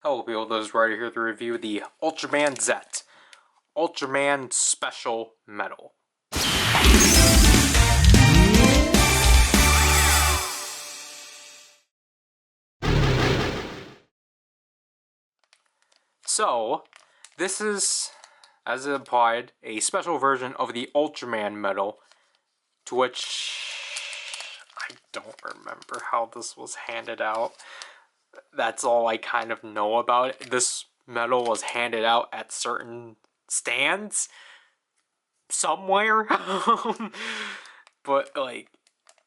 Hello people, this is Ryder here to review the Ultraman Z, Ultraman Special Medal. So, this is, as it implied, a special version of the Ultraman medal, to which I don't remember how this was handed out. That's all I kind of know about it. This medal was handed out at certain stands somewhere, but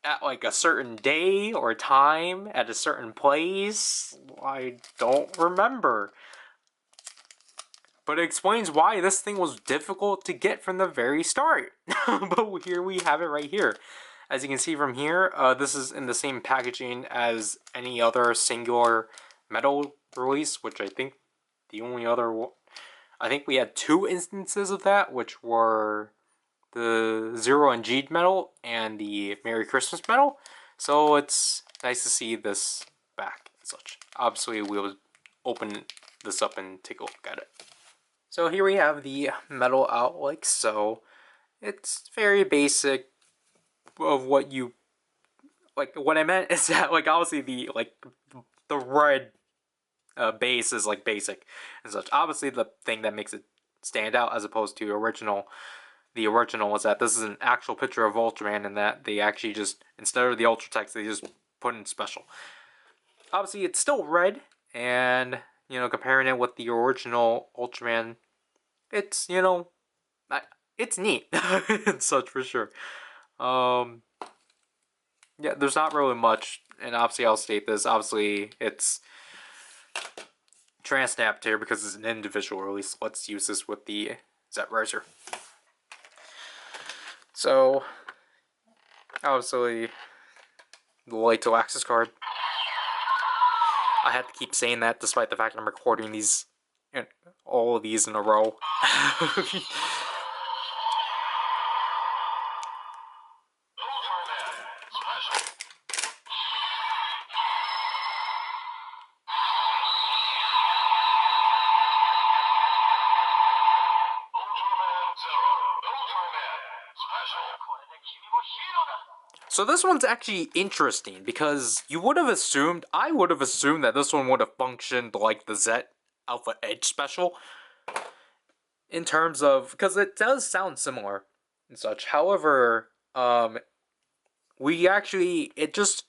at like a certain day or time at a certain place. I don't remember. But it explains why this thing was difficult to get from the very start. But here we have it right here. As you can see from here, this is in the same packaging as any other singular medal release, which I think the only other... I think we had two instances of that, which were the Zero and G medal and the Merry Christmas medal. So it's nice to see this back and such. Obviously, we'll open this up and take a look at it. So here we have the medal out like so. It's very basic of what you... Like, what I meant is that, like, obviously the red base is, like, basic and such. Obviously, the thing that makes it stand out as opposed to the original was that this is an actual picture of Ultraman, and that they actually just, instead of the Ultra text, they just put in special. Obviously, it's still red, and, you know, comparing it with the original Ultraman, it's, you know, it's neat and such for sure. Yeah, there's not really much, and obviously I'll state this, obviously it's transnapped here because it's an individual release. Let's use this with the Z Ryder. So, obviously, the Lito access card. I had to keep saying that despite the fact that I'm recording these, all of these in a row. So this one's actually interesting because you would have assumed, I would have assumed that this one would have functioned like the Z Alpha Edge Special. In terms of, because it does sound similar and such. However, we actually, this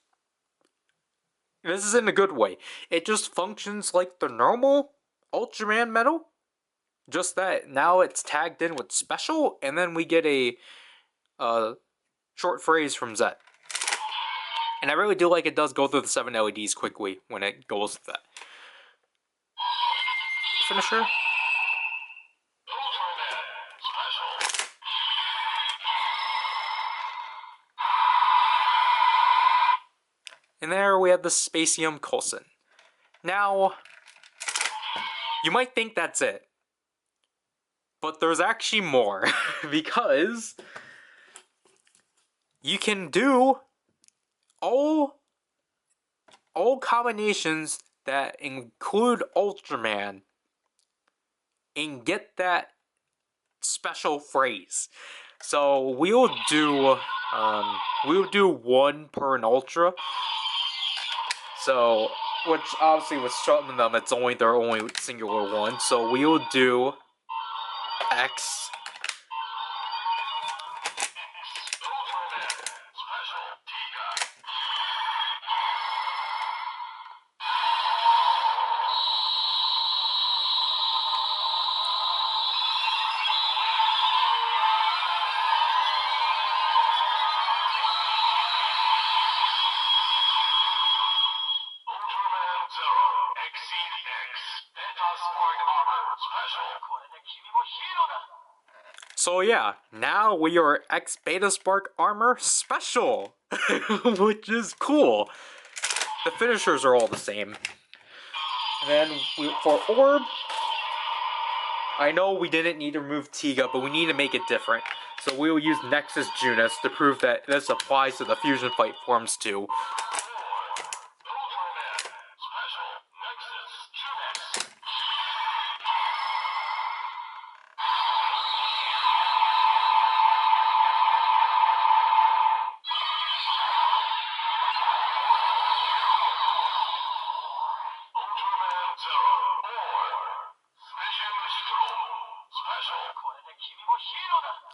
is in a good way. It just functions like the normal Ultraman medal. Just that now it's tagged in with special, and then we get a short phrase from Z. And I really do like it does go through the 7 LEDs quickly when it goes to that. Finisher. And there we have the Spacium Coulson. Now, you might think that's it. But there's actually more. Because you can do all combinations that include Ultraman and get that special phrase. So we'll do one per an Ultra. So, which obviously with some of them, it's only their only singular one. So we'll do X. So yeah, now we are X Beta Spark Armor Special, which is cool. The finishers are all the same. And then for Orb, I know we didn't need to remove Tiga, but we need to make it different. So we will use Nexus Junus to prove that this applies to the Fusion Fight forms too.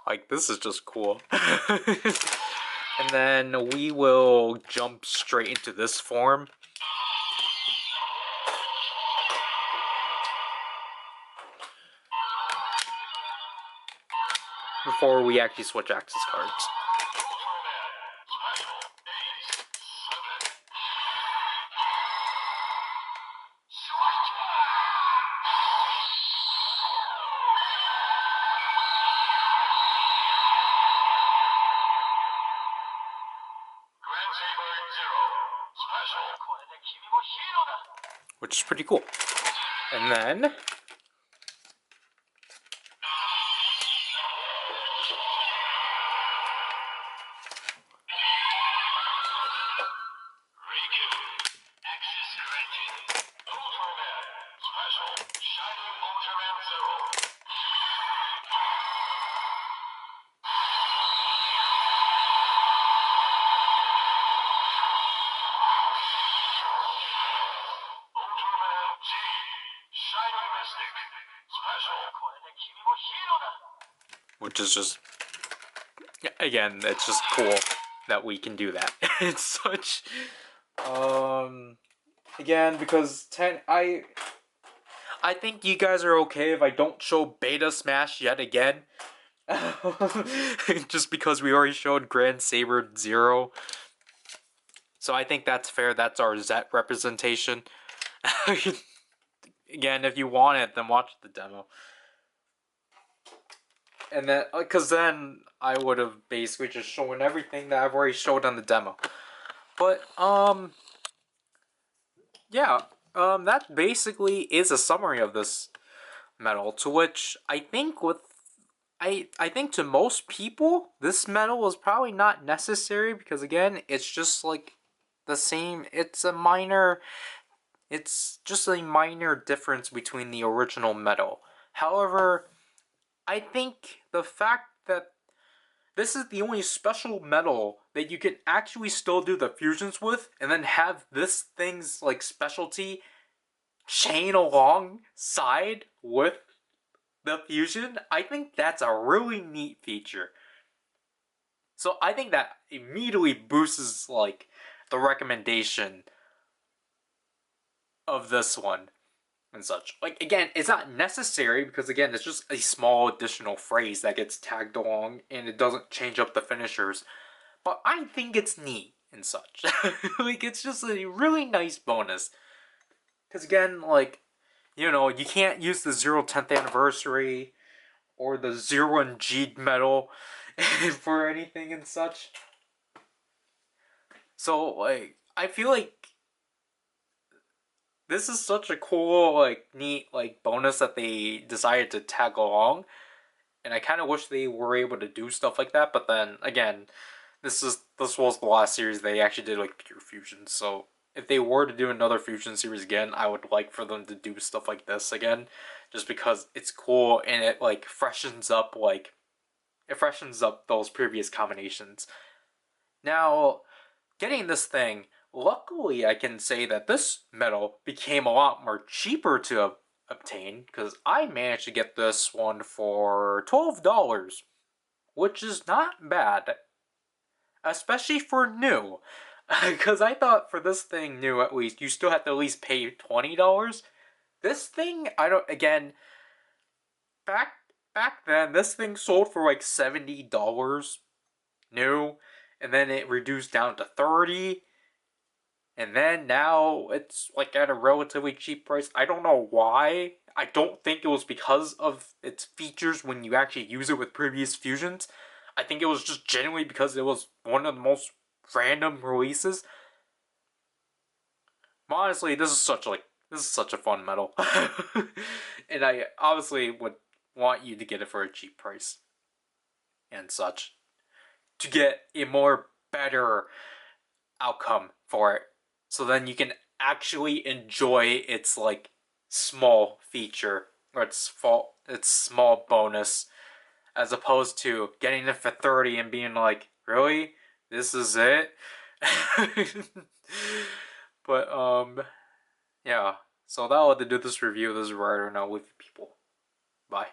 Like, this is just cool. And then we will jump straight into this form. Before we actually switch access cards. Which is pretty cool. And then which is just, again, it's just cool that we can do that. It's such, again, because I think you guys are okay if I don't show Beta Smash yet again. Just because we already showed Grand Saber Zero. So I think that's fair. That's our Z representation. Again, if you want it, then watch the demo. And then, because then I would have basically just shown everything that I've already showed on the demo. But, yeah, that basically is a summary of this medal, to which I think I think to most people, this medal is probably not necessary, because again, it's just like the same, it's just a minor difference between the original medal. However, I think the fact that this is the only special medal that you can actually still do the fusions with, and then have this thing's like specialty chain alongside with the fusion, I think that's a really neat feature. So I think that immediately boosts like the recommendation of this one and such. Like, again, it's not necessary because again, it's just a small additional phrase that gets tagged along and it doesn't change up the finishers. But I think it's neat and such. Like, it's just a really nice bonus. Because again, like, you know, you can't use the 10th anniversary or the 0-G medal for anything and such. So, like, I feel like this is such a cool, like, neat, like, bonus that they decided to tag along. And I kind of wish they were able to do stuff like that. But then, again, this was the last series they actually did, like, pure fusion. So, if they were to do another fusion series again, I would like for them to do stuff like this again. Just because it's cool and it, like, freshens up, like, it freshens up those previous combinations. Now, getting this thing, luckily I can say that this medal became a lot more cheaper to obtain, because I managed to get this one for $12, which is not bad, especially for new. Because I thought for this thing new, at least, you still have to at least pay $20. This thing, I don't, again, back then, this thing sold for like $70 new, and then it reduced down to $30, and then now it's like at a relatively cheap price. I don't know why. I don't think it was because of its features when you actually use it with previous fusions. I think it was just genuinely because it was one of the most random releases. But honestly, this is such a fun medal. And I obviously would want you to get it for a cheap price and such, to get a more better outcome for it, so then you can actually enjoy its like small feature or its small bonus, as opposed to getting it for 30 and being like, really, this is it. But yeah, so that'll do this review. This is Ryder, and I'll leave you people. Bye.